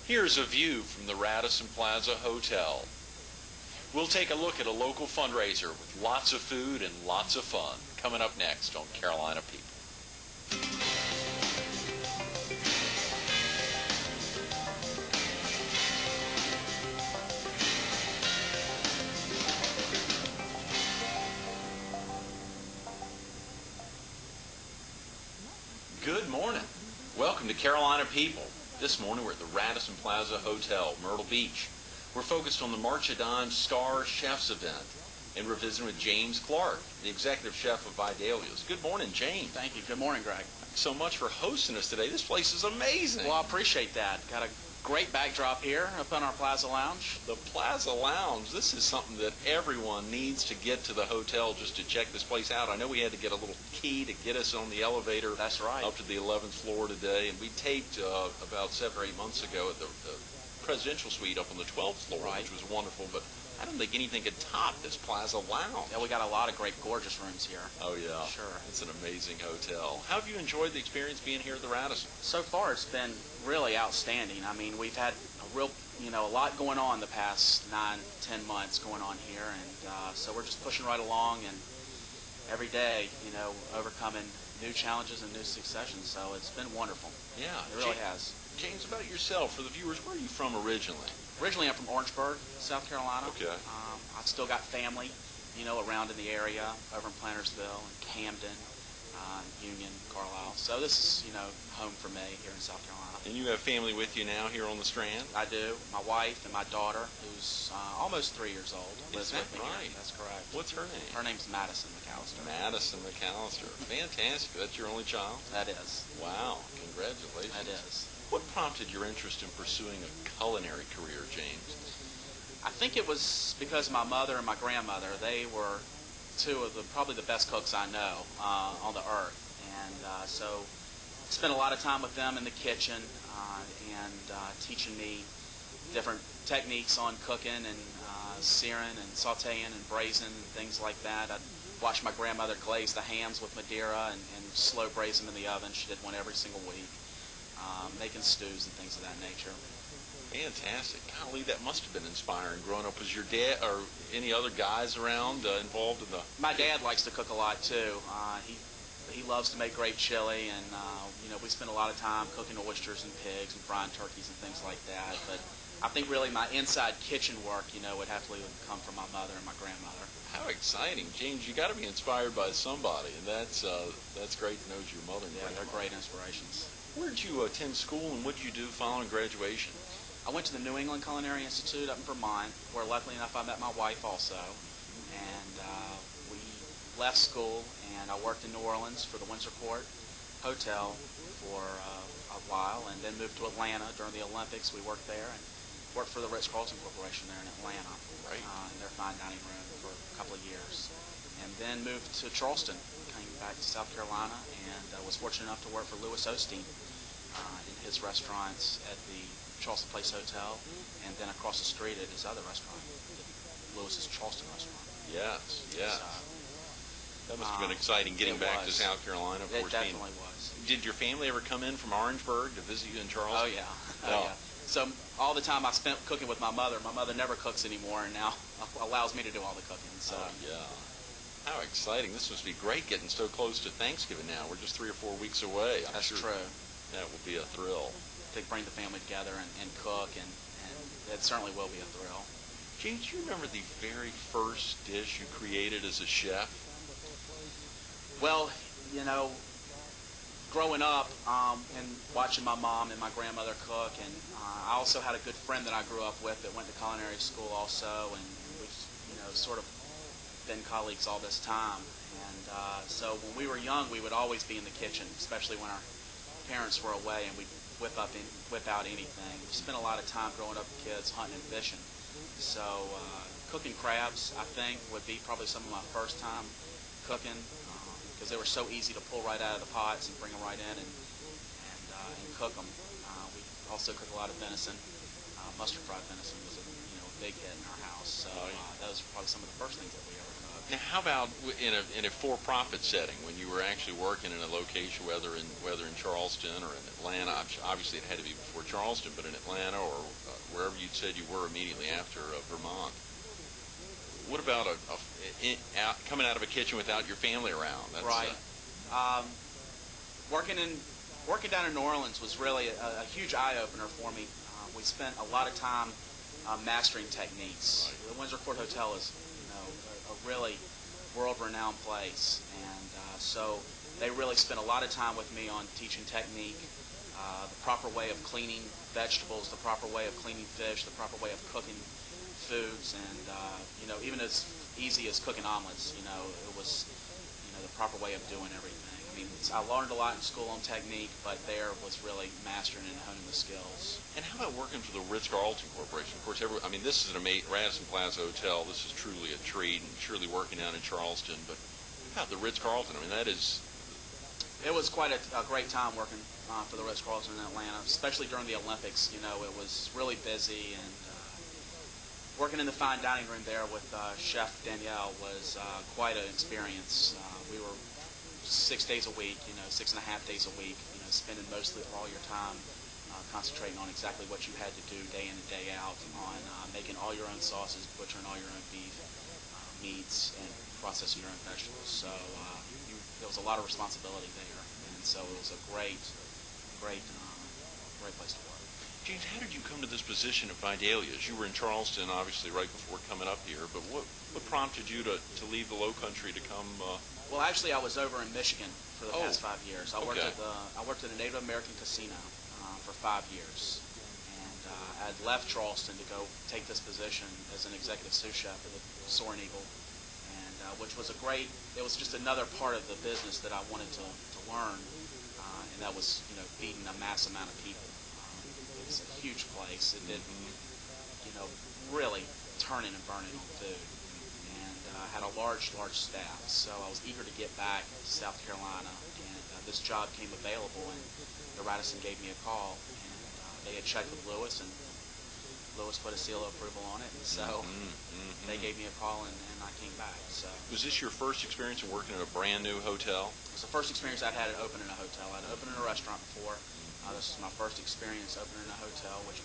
Here's a view from the Radisson Plaza Hotel. We'll take a look at a local fundraiser with lots of food and lots of fun coming up next on Caolina People. Good morning. Welcome to Caolina People. This morning we're at the Radisson Plaza Hotel, Myrtle Beach. We're focused on the March of Dimes Star Chefs event, and we're visiting with James Clark, the executive chef of Vidalia's. Good morning, James. Thank you. Good morning, Greg. Thanks so much for hosting us today. This place is amazing. Well, I appreciate that. Got a great backdrop here up on our Plaza Lounge. The Plaza Lounge, this is something that everyone needs to get to the hotel just to check this place out. I know we had to get a little key to get us on the elevator. That's right. Up to the 11th floor today, and we taped about 7 or 8 months ago at the presidential suite up on the 12th floor, right, which was wonderful, but I don't think anything could top this Plaza Lounge. Yeah, we got a lot of great, gorgeous rooms here. Oh, yeah. Sure. It's an amazing hotel. How have you enjoyed the experience being here at the Radisson? So far, it's been really outstanding. I mean, we've had a lot going on the past 9-10 months going on here, and so we're just pushing right along, and every day, overcoming new challenges and new successions. So it's been wonderful. Yeah. It really has. James, about yourself, for the viewers, where are you from originally? Originally, I'm from Orangeburg, South Carolina. Okay. I've still got family, around in the area, over in Plantersville and Camden, Union, Carlisle. So this is, home for me here in South Carolina. And you have family with you now here on the Strand? I do. My wife and my daughter, who's almost 3 years old, lives Is that with me right? here. That's correct. What's her name? Her name's Madison McAllister. Madison McAllister. Fantastic. That's your only child? That is. Wow. Congratulations. That is. What prompted your interest in pursuing a culinary career, James? I think it was because my mother and my grandmother, they were two of probably the best cooks I know on the earth. And so I spent a lot of time with them in the kitchen and teaching me different techniques on cooking and searing and sauteing and braising and things like that. I'd watch my grandmother glaze the hams with Madeira and slow braise them in the oven. She did one every single week, making stews and things of that nature. Fantastic. Golly, that must have been inspiring growing up. Was your dad or any other guys around involved in the... My dad likes to cook a lot, too. He loves to make great chili, and, we spend a lot of time cooking oysters and pigs and frying turkeys and things like that. But I think really my inside kitchen work, would have to come from my mother and my grandmother. How exciting. James, you got to be inspired by somebody, and that's great to know your mother and Yeah, they're grandmother. great inspirations. Where did you attend school, and what did you do following graduation? I went to the New England Culinary Institute up in Vermont, where luckily enough I met my wife also. And we left school, and I worked in New Orleans for the Windsor Court Hotel for a while, and then moved to Atlanta during the Olympics. We worked there, and worked for the Ritz-Carlton Corporation there in Atlanta, right, in their fine dining room for a couple of years. And then moved to Charleston, came back to South Carolina, and was fortunate enough to work for Louis Osteen in his restaurants at the Charleston Place Hotel, and then across the street at his other restaurant, Lewis's Charleston restaurant. Yes, yes. So, that must have been exciting getting back to South Carolina. It definitely was. Did your family ever come in from Orangeburg to visit you in Charleston? Oh, yeah. Oh, yeah. So all the time I spent cooking with my mother never cooks anymore, and now allows me to do all the cooking. So. Oh, yeah. How exciting. This must be great getting so close to Thanksgiving now. We're just 3 or 4 weeks away. That's true. That will be a thrill. To bring the family together and cook, and it certainly will be a thrill. James, do you remember the very first dish you created as a chef? Well, growing up and watching my mom and my grandmother cook, and I also had a good friend that I grew up with that went to culinary school also, and we've sort of been colleagues all this time. And so when we were young, we would always be in the kitchen, especially when our parents were away, and we'd whip out anything. We spent a lot of time growing up with kids hunting and fishing. So cooking crabs, I think, would be probably some of my first time cooking, because they were so easy to pull right out of the pots and bring them right in and cook them. We also cook a lot of venison. Mustard fried venison was a big hit in our house. So those were probably some of the first things that we ever cooked. Now, how about in a for-profit setting when you were actually working in a location, whether in Charleston or in Atlanta? Obviously, it had to be before Charleston, but in Atlanta or wherever you said you were immediately after Vermont. What about coming out of a kitchen without your family around? That's, right. Working down in New Orleans was really a huge eye-opener for me. We spent a lot of time mastering techniques. Right. The Windsor Court Hotel is, a really world-renowned place, and so they really spent a lot of time with me on teaching technique, the proper way of cleaning vegetables, the proper way of cleaning fish, the proper way of cooking foods, and even as easy as cooking omelets, it was the proper way of doing everything. I mean, I learned a lot in school on technique, but there was really mastering and honing the skills. And how about working for the Ritz-Carlton Corporation? Of course, this is an amazing Radisson Plaza Hotel. This is truly a treat, and surely working down in Charleston. But how about the Ritz-Carlton? I mean, that is... It was quite a great time working for the Ritz-Carlton in Atlanta, especially during the Olympics. It was really busy, and working in the fine dining room there with Chef Danielle was quite an experience. We were 6 days a week, 6.5 days a week, spending mostly all your time concentrating on exactly what you had to do day in and day out on making all your own sauces, butchering all your own beef, meats, and processing your own vegetables. So there was a lot of responsibility there, and so it was a great place to work. James, how did you come to this position at Vidalia's? You were in Charleston, obviously, right before coming up here, but what prompted you to leave the Low Country to come... Well, actually, I was over in Michigan for the past 5 years. I worked at a Native American casino for 5 years, and I had left Charleston to go take this position as an executive sous chef at the Soaring Eagle, and which was it was just another part of the business that I wanted to learn, and that was feeding a mass amount of people. It was a huge place. It didn't really turning and burning on food. Had a large staff, so I was eager to get back to South Carolina, and this job came available, and the Radisson gave me a call, and they had checked with Lewis, and Lewis put a seal of approval on it, and so they gave me a call, and I came back. So was this your first experience of working in a brand new hotel? It was the first experience I'd had opening a hotel. I'd opened in a restaurant before. This was my first experience opening a hotel, which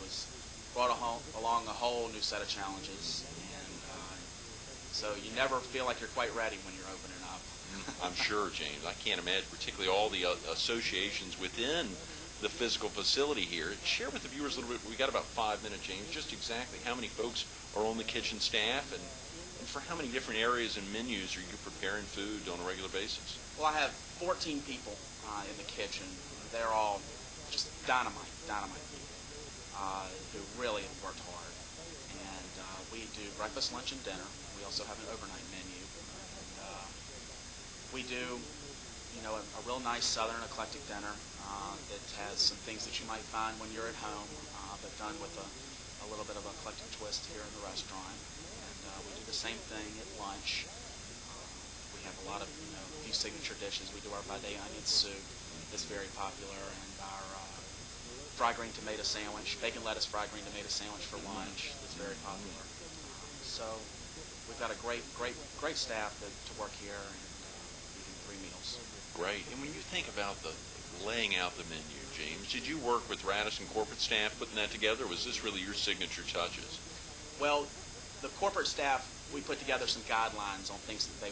brought along a whole new set of challenges. So you never feel like you're quite ready when you're opening up. I'm sure, James. I can't imagine, particularly all the associations within the physical facility here. Share with the viewers a little bit. We got about 5 minutes, James. Just exactly how many folks are on the kitchen staff, and for how many different areas and menus are you preparing food on a regular basis? Well, I have 14 people in the kitchen. They're all just dynamite people who really have worked hard. And we do breakfast, lunch, and dinner. We also have an overnight menu. And, we do, a real nice Southern eclectic dinner that has some things that you might find when you're at home, but done with a little bit of an eclectic twist here in the restaurant. And we do the same thing at lunch. We have a lot of, a few signature dishes. We do our Vidalia onion soup. It's very popular, and our fried green tomato sandwich, bacon lettuce fried green tomato sandwich for lunch is very popular. So we've got a great staff to work here, and we do 3 meals. Great. And when you think about the laying out the menu, James, did you work with Radisson corporate staff putting that together, or was this really your signature touches? Well, the corporate staff, we put together some guidelines on things that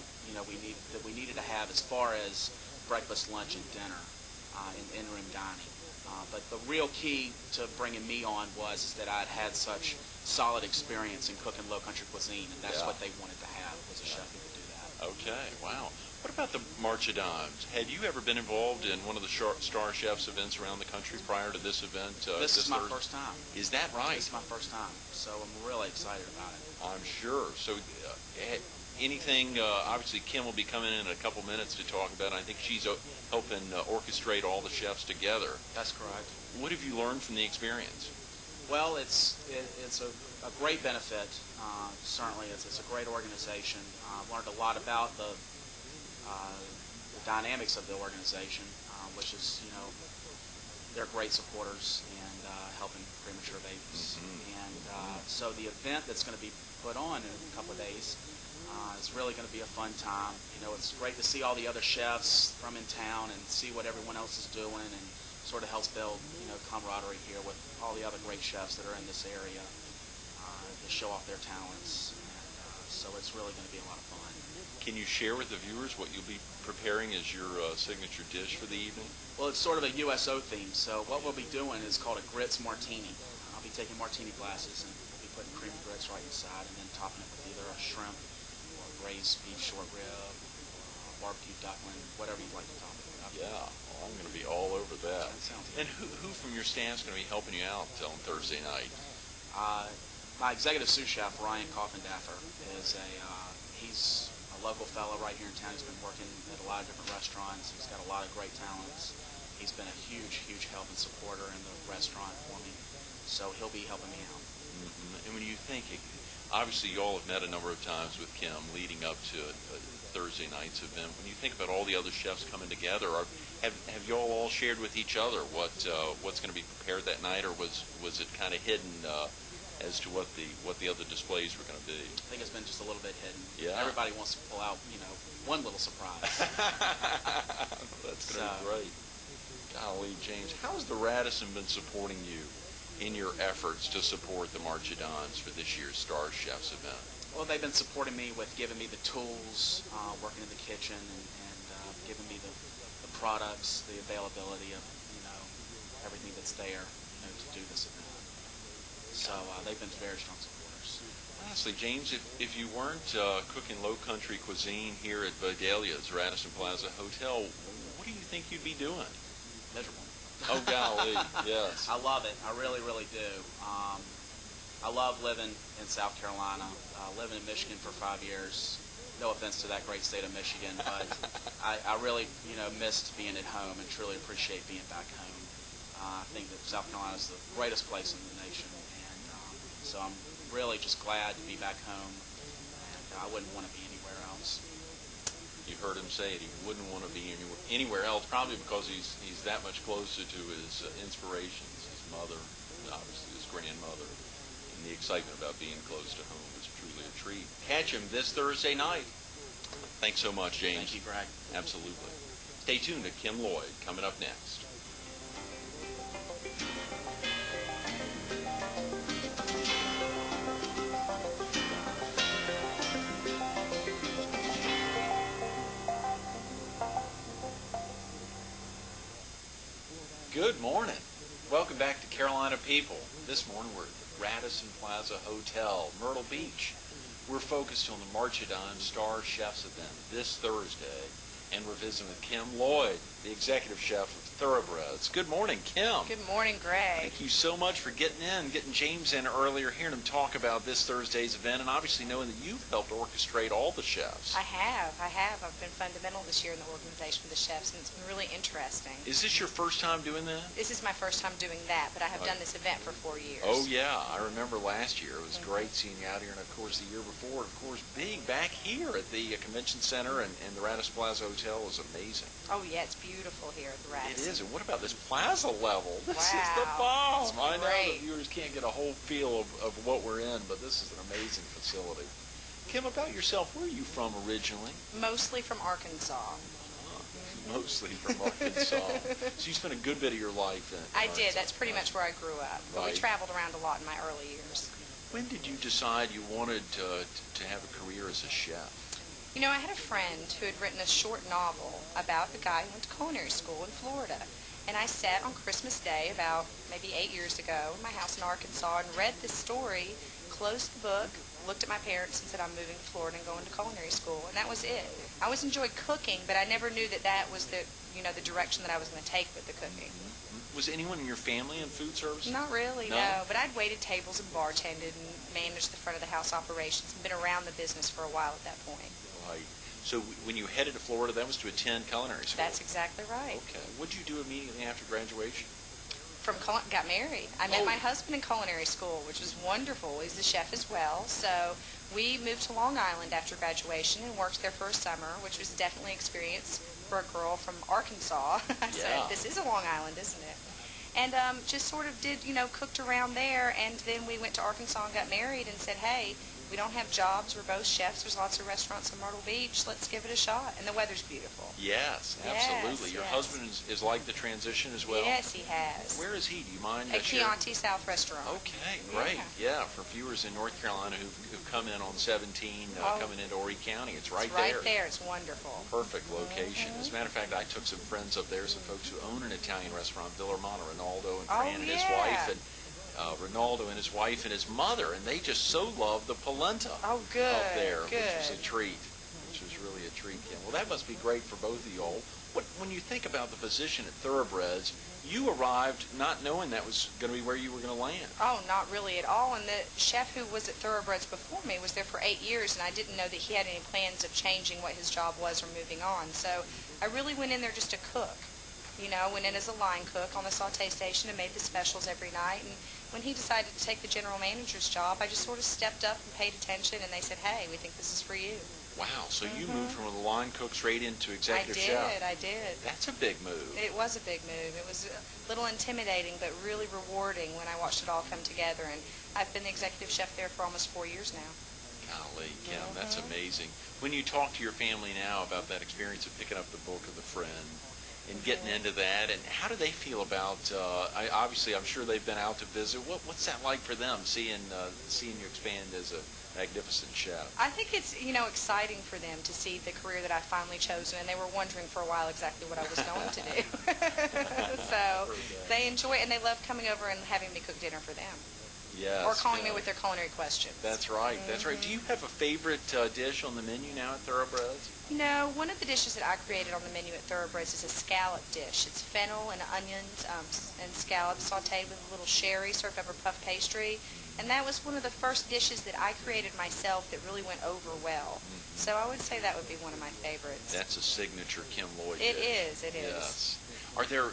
we needed to have as far as breakfast, lunch, and dinner in in-room dining. But the real key to bringing me on was that I'd had such solid experience in cooking Low Country cuisine, and that's what they wanted to have, was a chef who could do that. Okay, wow. What about the March of Dimes? Had you ever been involved in one of the Star Chefs events around the country prior to this event? This is my first time. Is that right? This is my first time, so I'm really excited about it. I'm sure. So anything, obviously Kim will be coming in a couple minutes to talk about it. I think she's helping orchestrate all the chefs together. That's correct. What have you learned from the experience? Well, it's a great benefit. Certainly, it's a great organization. I've learned a lot about the dynamics of the organization, which is, they're great supporters and helping premature babies. And so the event that's going to be put on in a couple of days It's really going to be a fun time. It's great to see all the other chefs from in town and see what everyone else is doing, and sort of helps build, camaraderie here with all the other great chefs that are in this area to show off their talents. And, so it's really going to be a lot of fun. Can you share with the viewers what you'll be preparing as your signature dish for the evening? Well, it's sort of a USO theme. So what we'll be doing is called a grits martini. I'll be taking martini glasses and we'll be putting creamy grits right inside, and then topping it with either a shrimp or braised beef short rib, barbecue duckling, whatever you'd like to top it with. Yeah, well, I'm going to be all over that. That sounds And good. who from your staff is going to be helping you out on Thursday night? My executive sous chef, Ryan Coffindaffer, he's a local fellow right here in town. He's been working at a lot of different restaurants. He's got a lot of great talents. He's been a huge, huge help and supporter in the restaurant for me. So he'll be helping me out. Mm-hmm. And when you think, obviously you all have met a number of times with Kim leading up to Thursday night's event. When you think about all the other chefs coming together, have you all shared with each other what's going to be prepared that night, or was it kind of hidden as to what the other displays were going to be? I think it's been just a little bit hidden. Yeah. Everybody wants to pull out, one little surprise. That's going to be great. Golly, James, how has the Radisson been supporting you in your efforts to support the Marchadons for this year's Star Chefs event? Well, they've been supporting me with giving me the tools, working in the kitchen, and giving me the products, the availability of, everything that's there, to do this event. So they've been very strong supporters. Lastly, James, if you weren't cooking low country cuisine here at Vidalia's Radisson Plaza Hotel, what do you think you'd be doing? Miserable. Oh, golly, yes. I love it. I really, really do. I love living in South Carolina. Living in Michigan for 5 years. No offense to that great state of Michigan, but I really, missed being at home and truly appreciate being back home. I think that South Carolina is the greatest place in the nation, and so I'm really just glad to be back home, and I wouldn't want to be anywhere else. You heard him say it. He wouldn't want to be anywhere else, probably because he's that much closer to his inspirations, his mother, and obviously his grandmother, and the excitement about being close to home is truly a treat. Catch him this Thursday night. Thanks so much, James. Thank you, Greg. Absolutely. Stay tuned to Kim Lloyd coming up next. Good morning. Welcome back to Caolina People. This morning we're at the Radisson Plaza Hotel, Myrtle Beach. We're focused on the Marchadon Star Chefs event this Thursday, and we're visiting with Kim Lloyd, the executive chef of Thoroughbreds. Good morning, Kim. Good morning, Greg. Thank you so much for getting James in earlier, hearing him talk about this Thursday's event, and obviously knowing that you've helped orchestrate all the chefs. I have. I've been fundamental this year in the organization of the chefs, and it's been really interesting. Is this your first time doing that? This is my first time doing that, but I have done this event for 4 years. Oh, yeah. I remember last year. It was great seeing you out here, and, of course, the year before, of course, being back here at the Convention Center and the Radisson Plaza Hotel was amazing. Oh, yeah, it's beautiful here at the Radisson. It is. And what about this plaza level? This is the Wow. bomb. I know Great. the viewers can't get a whole feel of what we're in, but this is an amazing facility. Kim, about yourself, where are you from originally? Mostly from Arkansas. Mostly from Arkansas. So you spent a good bit of your life in I did. Arkansas. That's pretty much where I grew up. But we Right. traveled around a lot in my early years. When did you decide you wanted to have a career as a chef? I had a friend who had written a short novel about a guy who went to culinary school in Florida. And I sat on Christmas Day about maybe 8 years ago in my house in Arkansas and read this story, closed the book, looked at my parents and said, I'm moving to Florida and going to culinary school. And that was it. I always enjoyed cooking, but I never knew that was the direction that I was going to take with the cooking. Was anyone in your family in food service? Not really, No? no. But I'd waited tables and bartended and managed the front of the house operations and been around the business for a while at that point. Right. So when you headed to Florida, that was to attend culinary school? That's exactly right. Okay. What did you do immediately after graduation? Got married. I met my husband in culinary school, which was wonderful. He's a chef as well. So we moved to Long Island after graduation and worked there for a summer, which was definitely an experience for a girl from Arkansas. I said, this is a Long Island, isn't it? And just sort of did, cooked around there. And then we went to Arkansas and got married and said, hey, we don't have jobs. We're both chefs. There's lots of restaurants in Myrtle Beach. Let's give it a shot. And the weather's beautiful. Yes, absolutely. Yes, Your yes. husband is like the transition as well? Yes, he has. Where is he? Do you mind At sharing? Chianti South Restaurant. Okay, great. Yeah, for viewers in North Carolina who've come in on 17, coming into Horry County, it's right there. It's right there. It's wonderful. Perfect location. As a matter of fact, I took some friends up there, some folks who own an Italian restaurant, Villarmana, Ronaldo and Fran and his wife, and Ronaldo and his wife and his mother, and they just so loved the polenta Oh, good. up there, Good. which was a treat. Which was really a treat, Kim. Well, that must be great for both of you all. When you think about the position at Thoroughbreds, you arrived not knowing that was going to be where you were going to land. Oh, not really at all. And the chef who was at Thoroughbreds before me was there for 8 years, and I didn't know that he had any plans of changing what his job was or moving on. So I really went in there just to cook. You know, went in as a line cook on the saute station and made the specials every night. And when he decided to take the general manager's job, I just sort of stepped up and paid attention, and they said, hey, we think this is for you. Wow, so you moved from the line cook straight into executive chef. I did. That's a big move. It was a big move. It was a little intimidating, but really rewarding when I watched it all come together. And I've been the executive chef there for almost 4 years now. Golly, Kim, that's amazing. When you talk to your family now about that experience of picking up the book of the friend and getting into that, and how do they feel about, obviously I'm sure they've been out to visit. What's that like for them, seeing you expand as a magnificent chef? I think it's, exciting for them to see the career that I finally chosen, and they were wondering for a while exactly what I was going to do. So they enjoy it, and they love coming over and having me cook dinner for them. Yes. Or calling me with their culinary questions. That's right. That's right. Do you have a favorite dish on the menu now at Thoroughbreds? One of the dishes that I created on the menu at Thoroughbreds is a scallop dish. It's fennel and onions and scallops sauteed with a little sherry served over puff pastry. And that was one of the first dishes that I created myself that really went over well. So I would say that would be one of my favorites. That's a signature Kim Lloyd It dish. is. Yes. Are there,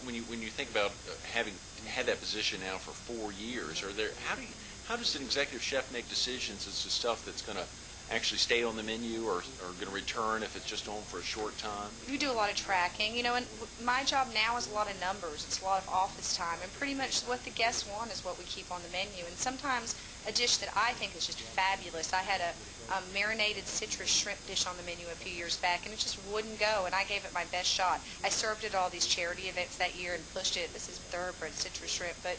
when you think about having had that position now for 4 years, how does an executive chef make decisions as to stuff that's going to actually stay on the menu or going to return if it's just on for a short time? We do a lot of tracking, and my job now is a lot of numbers. It's a lot of office time, and pretty much what the guests want is what we keep on the menu. And sometimes a dish that I think is just fabulous. I had a marinated citrus shrimp dish on the menu a few years back, and it just wouldn't go, and I gave it my best shot. I served it at all these charity events that year and pushed it. This is thoroughbred citrus shrimp, but,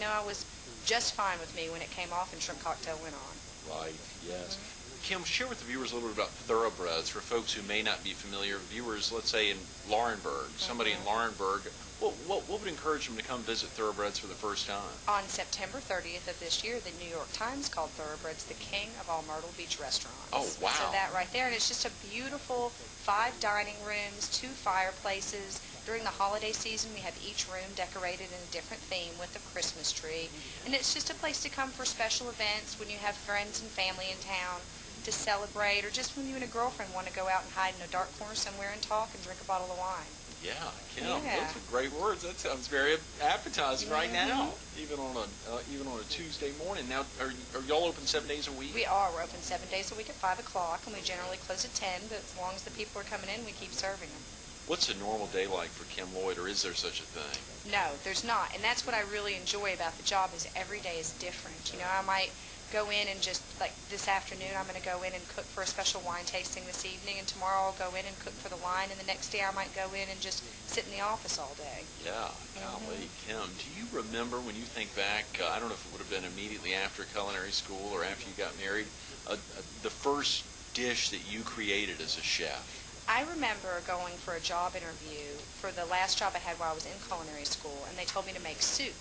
I was just fine with me when it came off and shrimp cocktail went on. Right, yes. Kim, share with the viewers a little bit about Thoroughbreds for folks who may not be familiar. Viewers, let's say in Laurinburg, somebody in Laurinburg, what would encourage them to come visit Thoroughbreds for the first time? On September 30th of this year, the New York Times called Thoroughbreds the king of all Myrtle Beach restaurants. Oh, wow. So that right there, and it's just a beautiful 5 dining rooms, 2 fireplaces. During the holiday season, we have each room decorated in a different theme with a Christmas tree. And it's just a place to come for special events when you have friends and family in town to celebrate, or just when you and a girlfriend want to go out and hide in a dark corner somewhere and talk and drink a bottle of wine. Yeah, Kim, those are great words. That sounds very appetizing right now, even on a Tuesday morning. Now, are y'all open 7 days a week? We are. We're open 7 days a week at 5 o'clock, and we generally close at 10. But as long as the people are coming in, we keep serving them. What's a normal day like for Kim Lloyd, or is there such a thing? No, there's not, and that's what I really enjoy about the job is every day is different. I might go in and just, like this afternoon, I'm going to go in and cook for a special wine tasting this evening, and tomorrow I'll go in and cook for the line, and the next day I might go in and just sit in the office all day. Yeah, golly, Kim, do you remember when you think back, I don't know if it would have been immediately after culinary school or after you got married, the first dish that you created as a chef? I remember going for a job interview for the last job I had while I was in culinary school, and they told me to make soup.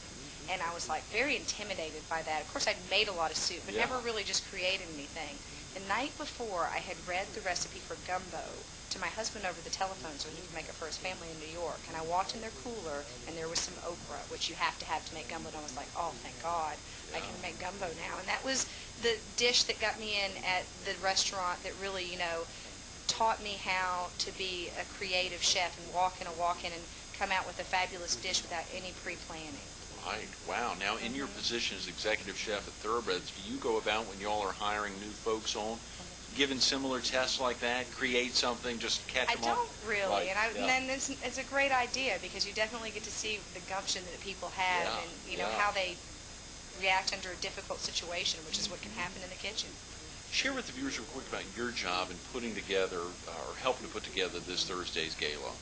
And I was very intimidated by that. Of course, I'd made a lot of soup, but never really just created anything. The night before, I had read the recipe for gumbo to my husband over the telephone so he could make it for his family in New York. And I walked in their cooler, and there was some okra, which you have to make gumbo. And I was like, oh, thank God, I can make gumbo now. And that was the dish that got me in at the restaurant that really, taught me how to be a creative chef and walk in and come out with a fabulous dish without any pre-planning. Right. Wow. Now, in your position as executive chef at Thoroughbreds, do you go about when y'all are hiring new folks on, given similar tests like that, create something, just catch them I up? don't really, Right. and then it's a great idea because you definitely get to see the gumption that people have and how they react under a difficult situation, which is what can happen in the kitchen. Share with the viewers real quick about your job in putting together or helping to put together this Thursday's gala.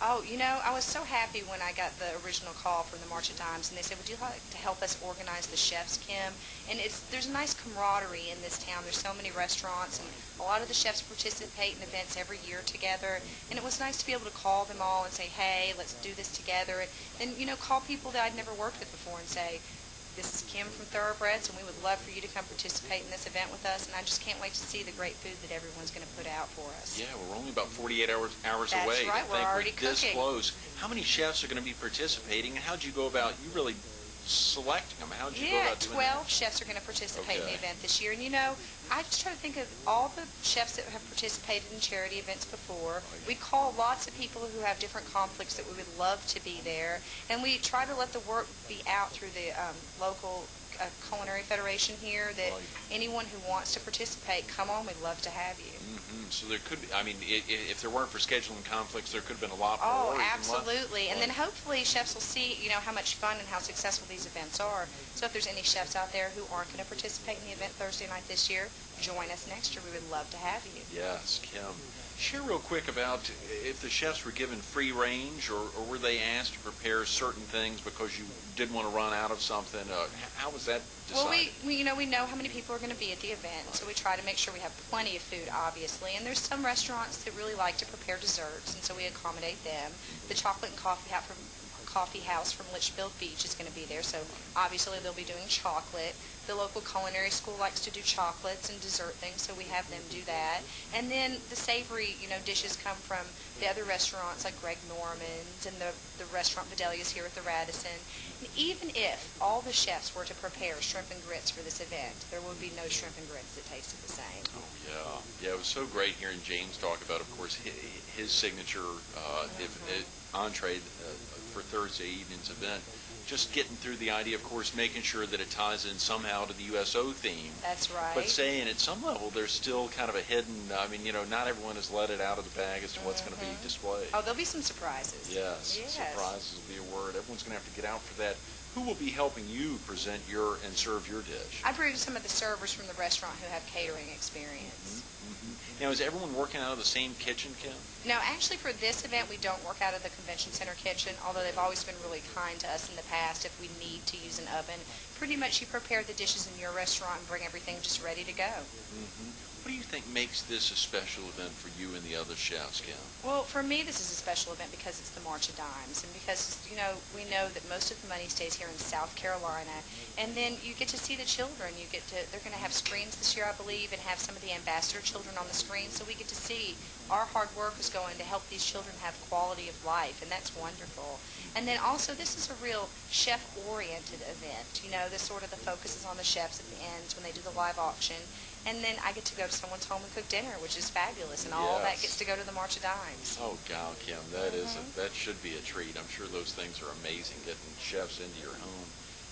Oh, I was so happy when I got the original call from the March of Dimes, and they said, would you like to help us organize the chefs, Kim? And there's a nice camaraderie in this town. There's so many restaurants, and a lot of the chefs participate in events every year together, and it was nice to be able to call them all and say, hey, let's do this together, and call people that I'd never worked with before and say, this is Kim from Thoroughbreds, and we would love for you to come participate in this event with us, and I just can't wait to see the great food that everyone's going to put out for us. Yeah, we're only about 48 hours That's away. That's right, we're already this cooking. close. How many chefs are going to be participating, and how'd you go about really selecting them? How'd you go about doing 12 chefs are going to participate in the event this year, and I just try to think of all the chefs that have participated in charity events before. We call lots of people who have different conflicts that we would love to be there, and we try to let the work be out through the local Culinary Federation here, that anyone who wants to participate, come on, we'd love to have you. So there could be, if there weren't for scheduling conflicts, there could have been a lot more. Oh, absolutely. And then hopefully chefs will see, how much fun and how successful these events are. So if there's any chefs out there who aren't going to participate in the event Thursday night this year, join us next year. We would love to have you. Yes, Kim. Share real quick about if the chefs were given free range, or were they asked to prepare certain things because you didn't want to run out of something? How was that decided? Well, we know how many people are going to be at the event, so we try to make sure we have plenty of food, obviously. And there's some restaurants that really like to prepare desserts, and so we accommodate them. The Chocolate and Coffee House from Litchfield Beach is going to be there, so obviously they'll be doing chocolate. The local culinary school likes to do chocolates and dessert things, so we have them do that. And then the savory, dishes come from the other restaurants like Greg Norman's and the restaurant Vidalia's here at the Radisson. And even if all the chefs were to prepare shrimp and grits for this event, there would be no shrimp and grits that tasted the same. Oh, yeah. Yeah, it was so great hearing James talk about, of course, his signature entree for Thursday evening's event. Just getting through the idea, of course, making sure that it ties in somehow to the USO theme. That's right. But saying at some level there's still kind of a hidden, not everyone has let it out of the bag as to what's going to be displayed. Oh, there'll be some surprises. Yes, surprises will be a word. Everyone's going to have to get out for that. Who will be helping you present and serve your dish? I bring some of the servers from the restaurant who have catering experience. Now, is everyone working out of the same kitchen, Kim? No, actually for this event we don't work out of the convention center kitchen, although they've always been really kind to us in the past if we need to use an oven. Pretty much you prepare the dishes in your restaurant and bring everything just ready to go. What do you think makes this a special event for you and the other chefs, Kim? Well, for me this is a special event because it's the March of Dimes, and because, we know that most of the money stays here in South Carolina, and then you get to see the children. They're going to have screens this year, I believe, and have some of the ambassador children on the screen, so we get to see our hard work is going to help these children have quality of life, and that's wonderful. And then also, this is a real chef-oriented event. This sort of the focus is on the chefs at the end when they do the live auction. And then I get to go to someone's home and cook dinner, which is fabulous, and all that gets to go to the March of Dimes. Oh, God, Kim, that should be a treat. I'm sure those things are amazing, getting chefs into your home.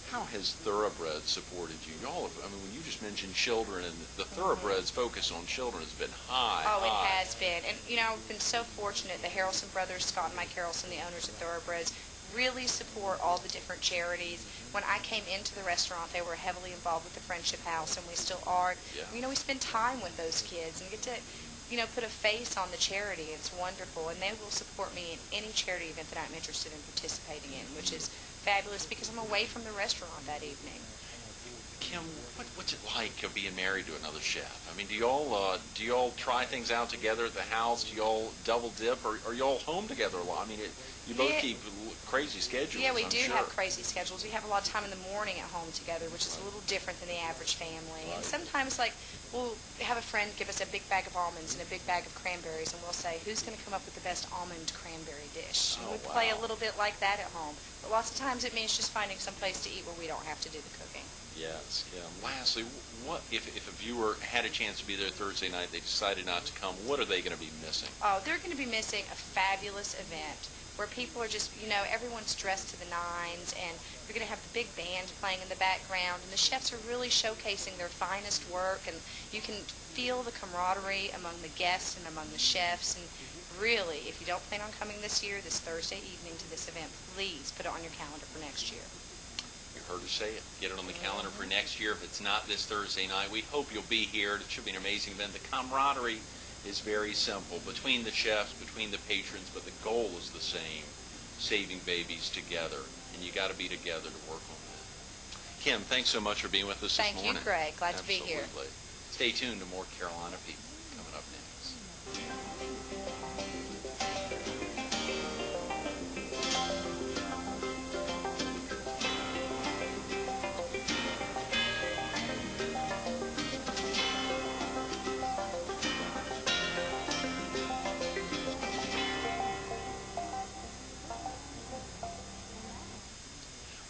How has Thoroughbreds supported you? When you just mentioned children, and the Thoroughbreds focus on children has been high. Oh, it has been. And, I've been so fortunate. The Harrelson brothers, Scott and Mike Harrelson, the owners of Thoroughbreds, really support all the different charities. When I came into the restaurant, they were heavily involved with the Friendship House, and we still are. Yeah. We spend time with those kids and get to, put a face on the charity. It's wonderful, and they will support me in any charity event that I'm interested in participating in, which is fabulous because I'm away from the restaurant that evening. Kim, what's it like being married to another chef? Do y'all try things out together at the house? Do y'all double dip, or are y'all home together a lot? You both keep crazy schedules. Yeah, we I'm do sure. have crazy schedules. We have a lot of time in the morning at home together, which is a little different than the average family. And sometimes, we'll have a friend give us a big bag of almonds and a big bag of cranberries, and we'll say, who's going to come up with the best almond cranberry dish? And we play a little bit like that at home. But lots of times it means just finding some place to eat where we don't have to do the cooking. Yes, Kim. Lastly, what if a viewer had a chance to be there Thursday night, they decided not to come, what are they going to be missing? Oh, they're going to be missing a fabulous event where people are just, everyone's dressed to the nines, and you're going to have the big band playing in the background, and the chefs are really showcasing their finest work, and you can feel the camaraderie among the guests and among the chefs. And really, if you don't plan on coming this year, this Thursday evening to this event, please put it on your calendar for next year. You heard her say it. Get it on the calendar for next year. If it's not this Thursday night, we hope you'll be here. It should be an amazing event. The camaraderie is very simple between the chefs, between the patrons, but the goal is the same, saving babies together. And you got to be together to work on that. Kim, thanks so much for being with us this morning. Thank you, Greg. Glad to be here. Absolutely. Stay tuned to more Carolina People coming up next.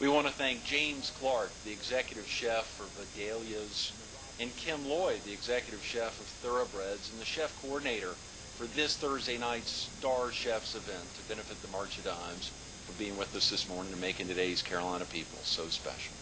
We want to thank James Clark, the executive chef for Vidalia's, and Kim Lloyd, the executive chef of Thoroughbreds, and the chef coordinator for this Thursday night's Star Chefs event to benefit the March of Dimes, for being with us this morning and making today's Carolina People so special.